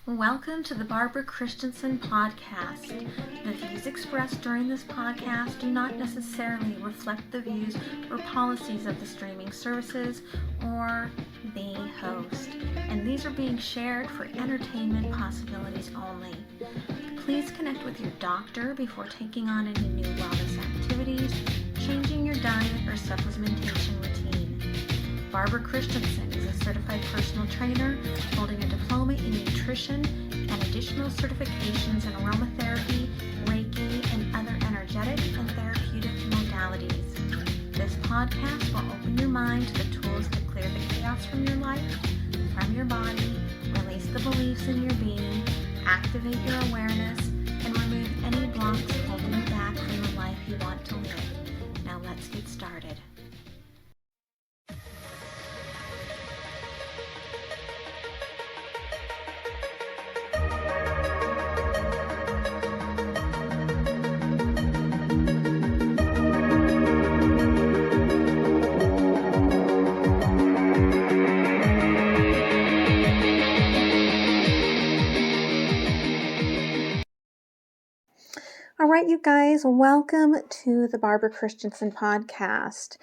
Welcome to the Barbara Christensen podcast. The views expressed during this podcast do not necessarily reflect the views or policies of the streaming services or the host, and these are being shared for entertainment possibilities only. Please connect with your doctor before taking on any new wellness activities, changing your diet or supplementation routine. Barbara Christensen is a certified personal trainer holding a diploma in nutrition and additional certifications in aromatherapy, Reiki, and other energetic and therapeutic modalities. This podcast will open your mind to the tools to clear the chaos from your life, from your body, release the beliefs in your being, activate your awareness, and remove any blocks holding you back from the life you want to live. Now let's get started. All right, you guys, welcome to the Barbara Christensen podcast.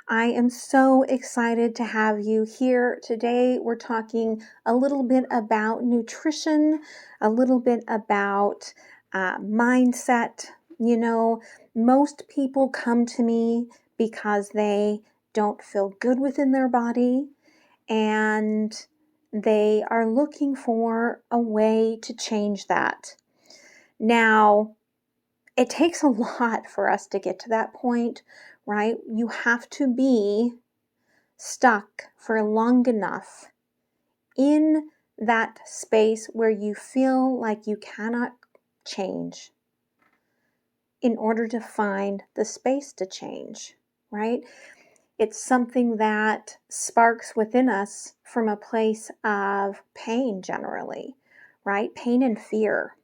I am so excited to have you here today. We're talking a little bit about nutrition, a little bit about mindset. You know, most people come to me because they don't feel good within their body and they are looking for a way to change that. Now, it takes a lot for us to get to that point, right? You have to be stuck for long enough in that space where you feel like you cannot change in order to find the space to change, right? It's something that sparks within us from a place of pain generally, right? Pain and fear.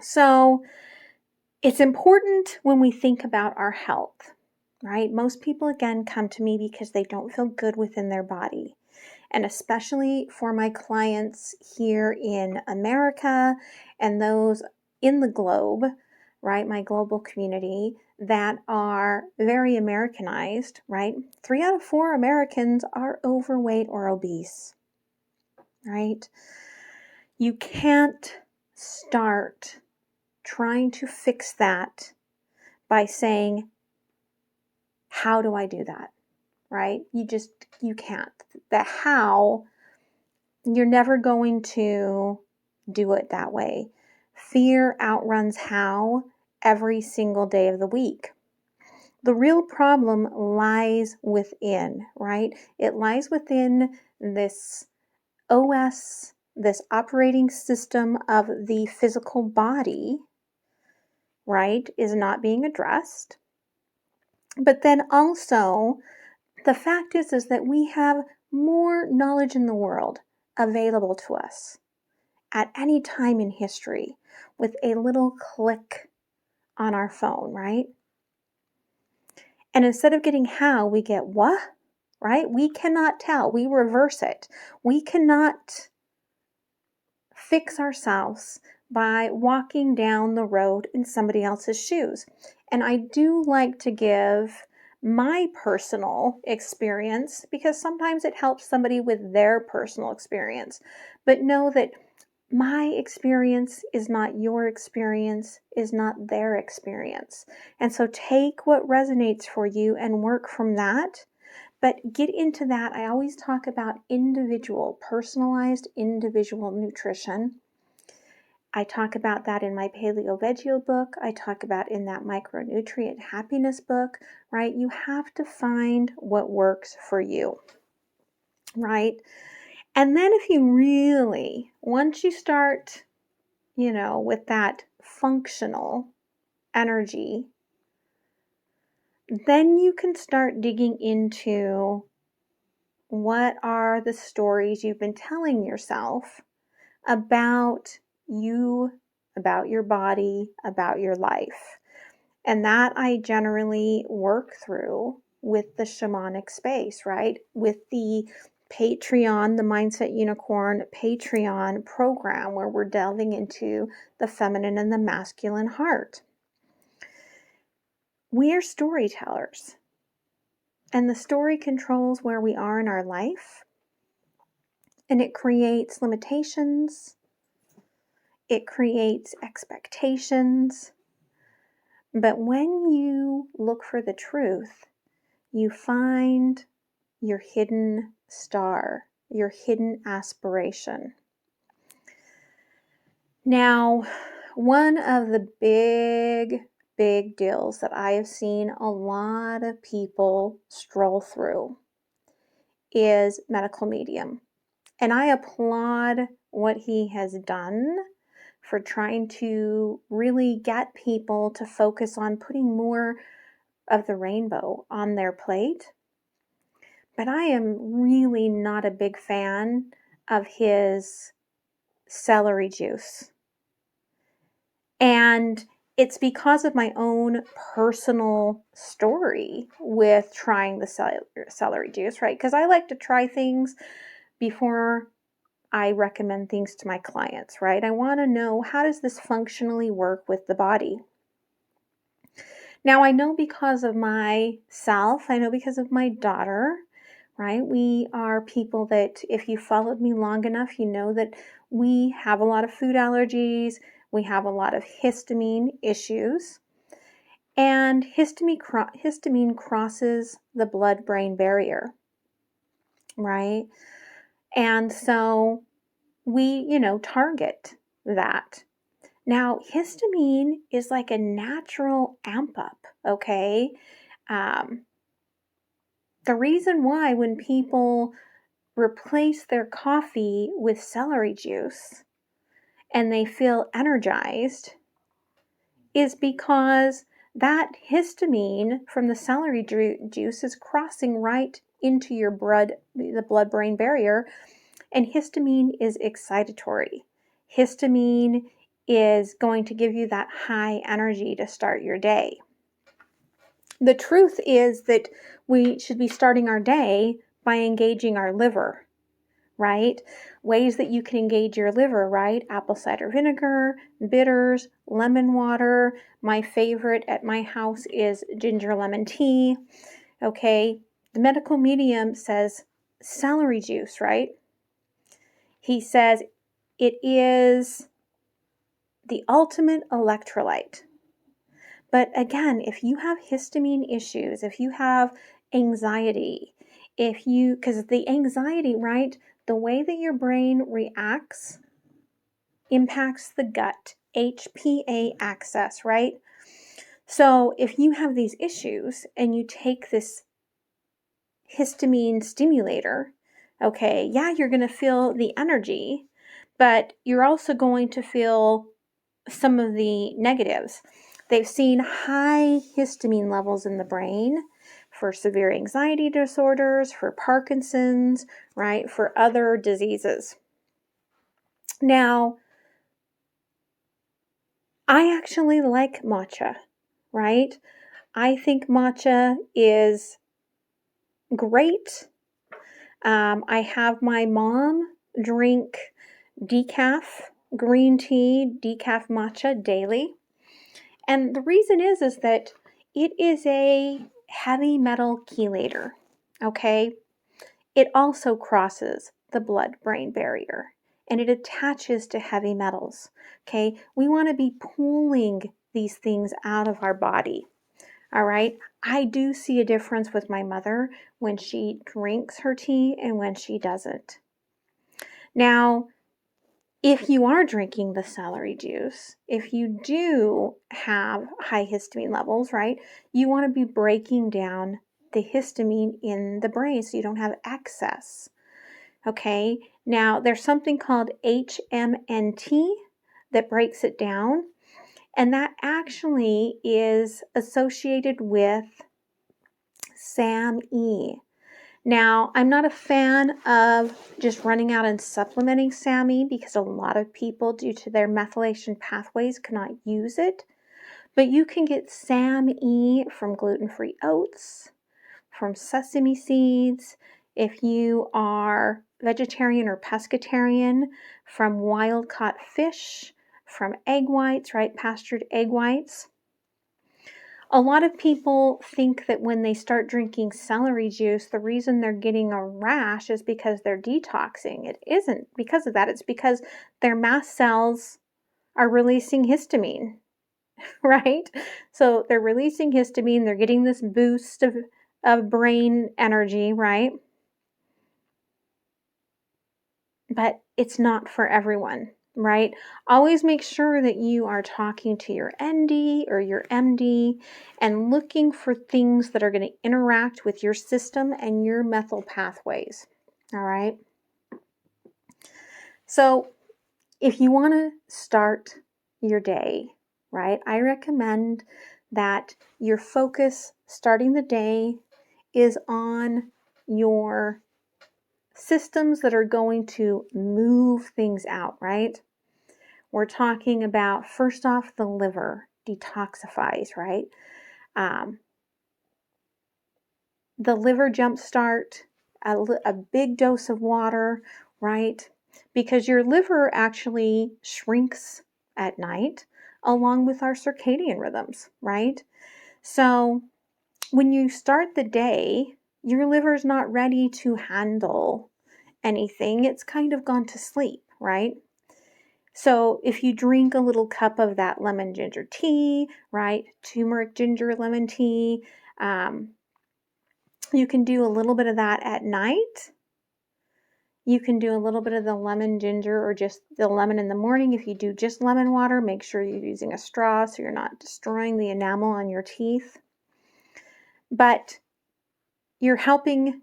So, it's important when we think about our health, right? Most people, again, come to me because they don't feel good within their body. And especially for my clients here in America and those in the globe, right? My global community that are very Americanized, right? 3 out of 4 Americans are overweight or obese, right? You can't start trying to fix that by saying, how do I do that? Right? You can't. The how, you're never going to do it that way. Fear outruns how every single day of the week. The real problem lies within, right? It lies within this OS, this operating system of the physical body, right, is not being addressed. But then also, the fact is that we have more knowledge in the world available to us at any time in history with a little click on our phone, right? And instead of getting how, we get what, right? We cannot tell. We reverse it. We cannot fix ourselves by walking down the road in somebody else's shoes. And I do like to give my personal experience because sometimes it helps somebody with their personal experience. But know that my experience is not your experience, is not their experience. And so take what resonates for you and work from that. But get into that. I always talk about personalized individual nutrition. I talk about that in my Paleo Vegeo book. I talk about in that Micronutrient happiness book, right? You have to find what works for you, right? And then if you really, once you start, with that functional energy, then you can start digging into what are the stories you've been telling yourself about you, about your body, about your life. And that I generally work through with the shamanic space, right? With the Patreon, the Mindset Unicorn Patreon program, where we're delving into the feminine and the masculine heart. We are storytellers, and the story controls where we are in our life, and it creates limitations, it creates expectations. But when you look for the truth, you find your hidden star, your hidden aspiration. Now, one of the big deals that I have seen a lot of people stroll through is medical medium. And I applaud what he has done for trying to really get people to focus on putting more of the rainbow on their plate. But I am really not a big fan of his celery juice. And it's because of my own personal story with trying the celery juice, right? Because I like to try things before I recommend things to my clients, right? I want to know, how does this functionally work with the body? Now, I know because of myself, I know because of my daughter, right? We are people that, if you followed me long enough, you know that we have a lot of food allergies. We have a lot of histamine issues. And histamine crosses the blood-brain barrier, right? And so we, target that. Now, histamine is like a natural amp up, okay? The reason why when people replace their coffee with celery juice and they feel energized is because that histamine from the celery juice is crossing right into your the blood-brain barrier, and histamine is excitatory. Histamine is going to give you that high energy to start your day. The truth is that we should be starting our day by engaging our liver, right? Ways that you can engage your liver, right? Apple cider vinegar, bitters, lemon water. My favorite at my house is ginger lemon tea. Okay, the medical medium says celery juice, right? He says it is the ultimate electrolyte. But again, if you have histamine issues, if you have anxiety, because the anxiety, right, the way that your brain reacts impacts the gut, HPA axis, right? So if you have these issues and you take this histamine stimulator, okay, yeah, you're going to feel the energy, but you're also going to feel some of the negatives. They've seen high histamine levels in the brain for severe anxiety disorders, for Parkinson's, right, for other diseases. Now, I actually like matcha, right? I think matcha is great. I have my mom drink decaf green tea, decaf matcha daily. And the reason is that it is a heavy metal chelator, okay? It also crosses the blood-brain barrier, and it attaches to heavy metals, okay? We want to be pulling these things out of our body, all right? I do see a difference with my mother when she drinks her tea and when she doesn't. Now, if you are drinking the celery juice, if you do have high histamine levels, right, you want to be breaking down the histamine in the brain so you don't have excess. Okay, now there's something called HMNT that breaks it down, and that actually is associated with SAMe. Now, I'm not a fan of just running out and supplementing Sammy because a lot of people, due to their methylation pathways, cannot use it. But you can get SAMe from gluten-free oats, from sesame seeds. If you are vegetarian or pescatarian, from wild caught fish, from egg whites, right? Pastured egg whites. A lot of people think that when they start drinking celery juice, the reason they're getting a rash is because they're detoxing. It isn't because of that. It's because their mast cells are releasing histamine, right? So they're releasing histamine. They're getting this boost of brain energy, right? But it's not for everyone, right? Always make sure that you are talking to your ND or your MD and looking for things that are going to interact with your system and your methyl pathways, all right? So if you want to start your day, right, I recommend that your focus starting the day is on your systems that are going to move things out, right? We're talking about, first off, the liver detoxifies, right? The liver jumpstart, a big dose of water, right? Because your liver actually shrinks at night along with our circadian rhythms, right? So when you start the day, your liver's not ready to handle anything. It's kind of gone to sleep, right? So if you drink a little cup of that lemon ginger tea, right? Turmeric ginger lemon tea, you can do a little bit of that at night. You can do a little bit of the lemon ginger or just the lemon in the morning. If you do just lemon water, make sure you're using a straw so you're not destroying the enamel on your teeth. But you're helping,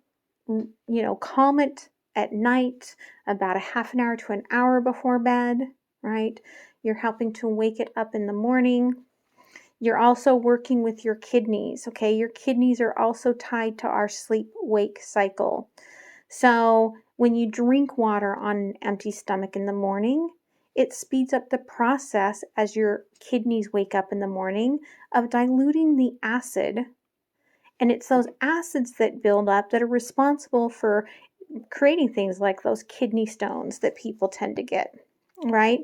calm it at night about a half an hour to an hour before bed, right? You're helping to wake it up in the morning. You're also working with your kidneys, okay? Your kidneys are also tied to our sleep-wake cycle. So when you drink water on an empty stomach in the morning, it speeds up the process as your kidneys wake up in the morning of diluting the acid. And it's those acids that build up that are responsible for creating things like those kidney stones that people tend to get, right?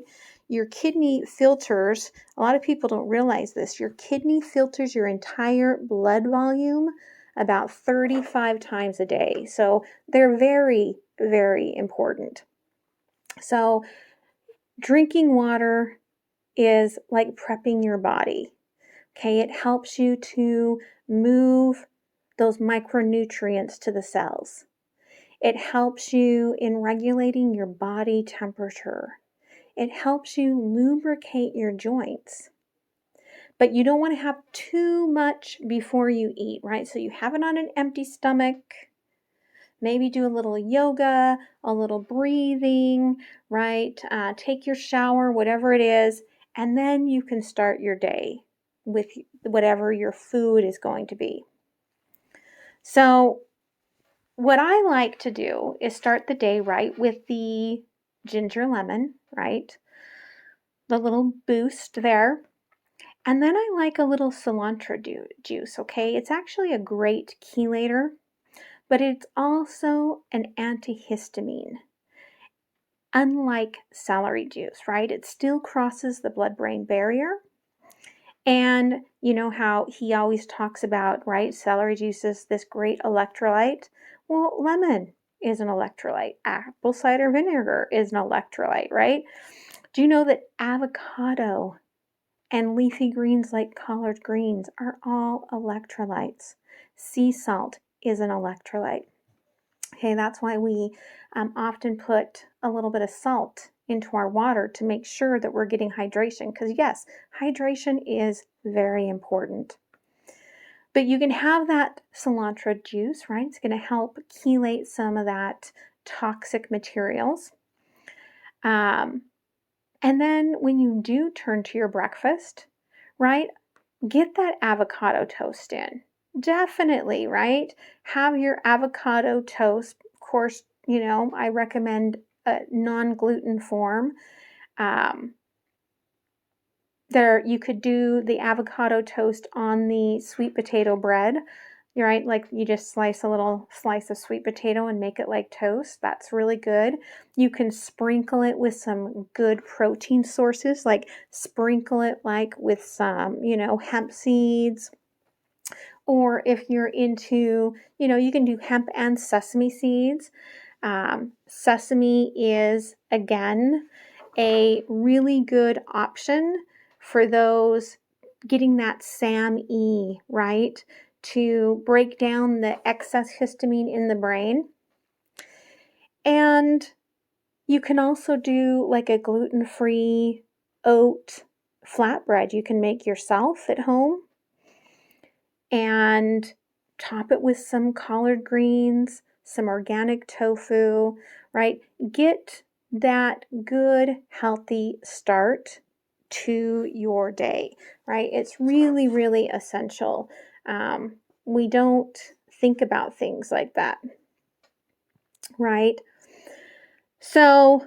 Your kidney filters, a lot of people don't realize this, your kidney filters your entire blood volume about 35 times a day. So they're very, very important. So drinking water is like prepping your body. Okay, it helps you to move those micronutrients to the cells. It helps you in regulating your body temperature. It helps you lubricate your joints. But you don't want to have too much before you eat, right? So you have it on an empty stomach. Maybe do a little yoga, a little breathing, right? Take your shower, whatever it is, and then you can start your day with whatever your food is going to be. So what I like to do is start the day, right, with the ginger lemon, right? The little boost there. And then I like a little cilantro juice, okay? It's actually a great chelator, but it's also an antihistamine. Unlike celery juice, right? It still crosses the blood-brain barrier. And you know how he always talks about, right? Celery juice is this great electrolyte. Well, lemon is an electrolyte. Apple cider vinegar is an electrolyte, right? Do you know that avocado and leafy greens like collard greens are all electrolytes? Sea salt is an electrolyte. Okay, that's why we often put a little bit of salt into our water to make sure that we're getting hydration. Because yes, hydration is very important. But you can have that cilantro juice, right? It's going to help chelate some of that toxic materials. And then when you do turn to your breakfast, right, get that avocado toast in. Definitely, right? Have your avocado toast. Of course, I recommend a non-gluten form. There, you could do the avocado toast on the sweet potato bread. right? Like you just slice a little slice of sweet potato and make it like toast. That's really good. You can sprinkle it with some good protein sources, like sprinkle it like with some, hemp seeds. Or if you're into, you can do hemp and sesame seeds. Sesame is, again, a really good option for those getting that SAMe, right? To break down the excess histamine in the brain. And you can also do like a gluten-free oat flatbread you can make yourself at home and top it with some collard greens, some organic tofu, right? Get that good, healthy start to your day, right? It's really, really essential. We don't think about things like that, right? So,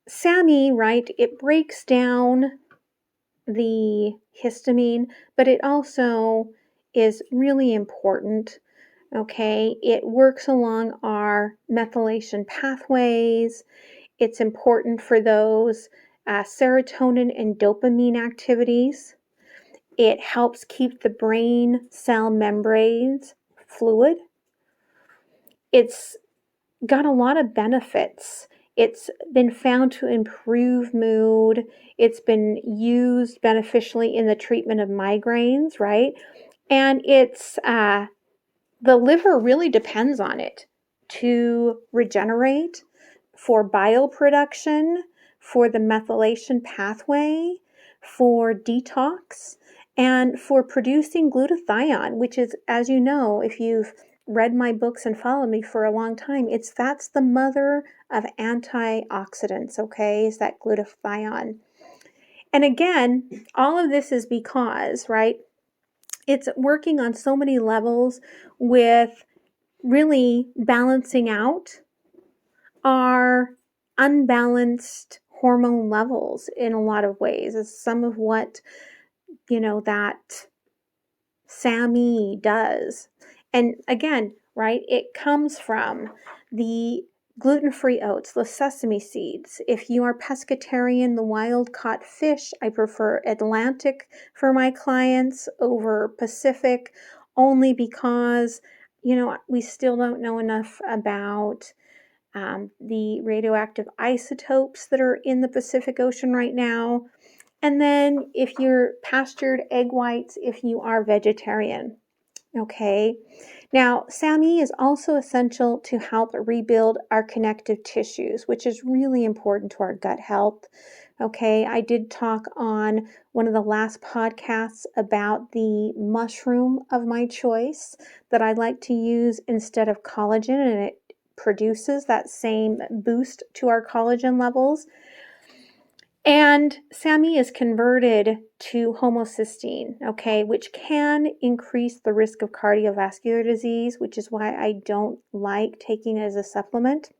Sammy, right, it breaks down the histamine, but it also is really important. Okay, it works along our methylation pathways. It's important for those serotonin and dopamine activities. It helps keep the brain cell membranes fluid. It's got a lot of benefits. It's been found to improve mood. It's been used beneficially in the treatment of migraines, right? And it's the liver really depends on it to regenerate, for bile production, for the methylation pathway, for detox, and for producing glutathione, which is, as you know, if you've read my books and followed me for a long time, that's the mother of antioxidants, okay, is that glutathione. And again, all of this is because, right, it's working on so many levels with really balancing out our unbalanced hormone levels in a lot of ways, is some of what, that Sammy does. And again, right, it comes from the gluten-free oats, the sesame seeds. If you are pescatarian, the wild-caught fish, I prefer Atlantic for my clients over Pacific, only because, we still don't know enough about the radioactive isotopes that are in the Pacific Ocean right now. And then if you're pastured egg whites, if you are vegetarian. Okay. Now, Sammy is also essential to help rebuild our connective tissues, which is really important to our gut health. Okay. I did talk on one of the last podcasts about the mushroom of my choice that I like to use instead of collagen, and it produces that same boost to our collagen levels. And Sammy is converted to homocysteine, okay, which can increase the risk of cardiovascular disease, which is why I don't like taking it as a supplement.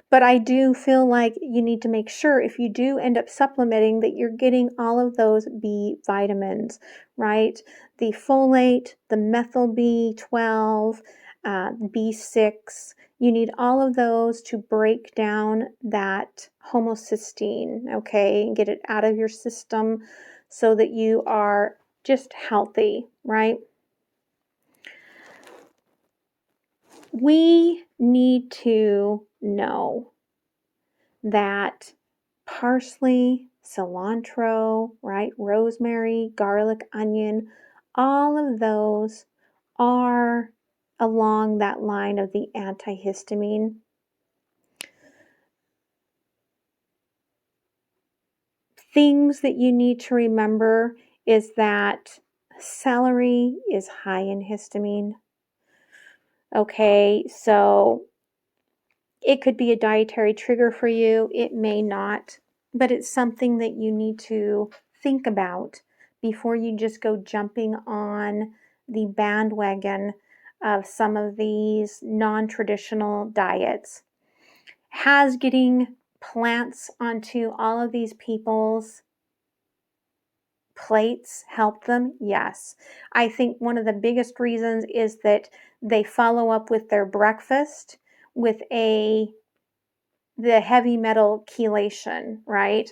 But I do feel like you need to make sure, if you do end up supplementing, that you're getting all of those B vitamins, right? The folate, the methyl B12, B6. You need all of those to break down that homocysteine, okay, and get it out of your system so that you are just healthy, right? We need to know that parsley, cilantro, right, rosemary, garlic, onion, all of those are along that line of the antihistamine. Things that you need to remember is that celery is high in histamine. Okay, so it could be a dietary trigger for you. It may not, but it's something that you need to think about before you just go jumping on the bandwagon of some of these non-traditional diets. Has getting plants onto all of these people's plates help them? Yes. I think one of the biggest reasons is that they follow up with their breakfast with the heavy metal chelation, right?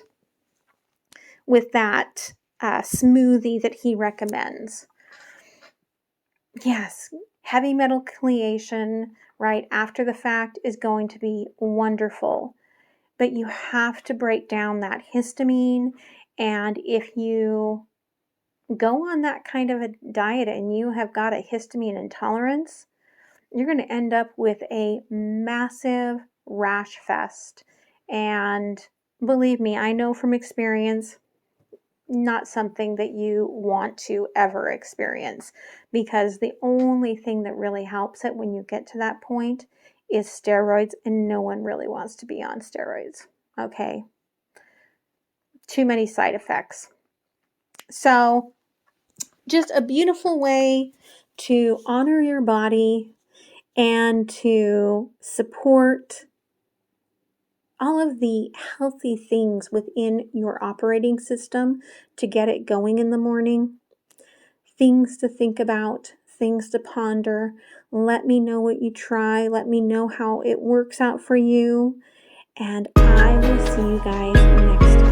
With that smoothie that he recommends. Yes, heavy metal chelation right after the fact is going to be wonderful. But you have to break down that histamine, and if you go on that kind of a diet and you have got a histamine intolerance, you're going to end up with a massive rash fest. And believe me, I know from experience, not something that you want to ever experience, because the only thing that really helps it when you get to that point is steroids, and no one really wants to be on steroids. Okay? Too many side effects. So, just a beautiful way to honor your body and to support all of the healthy things within your operating system to get it going in the morning. Things to think about, things to ponder. Let me know what you try. Let me know how it works out for you. And I will see you guys next time.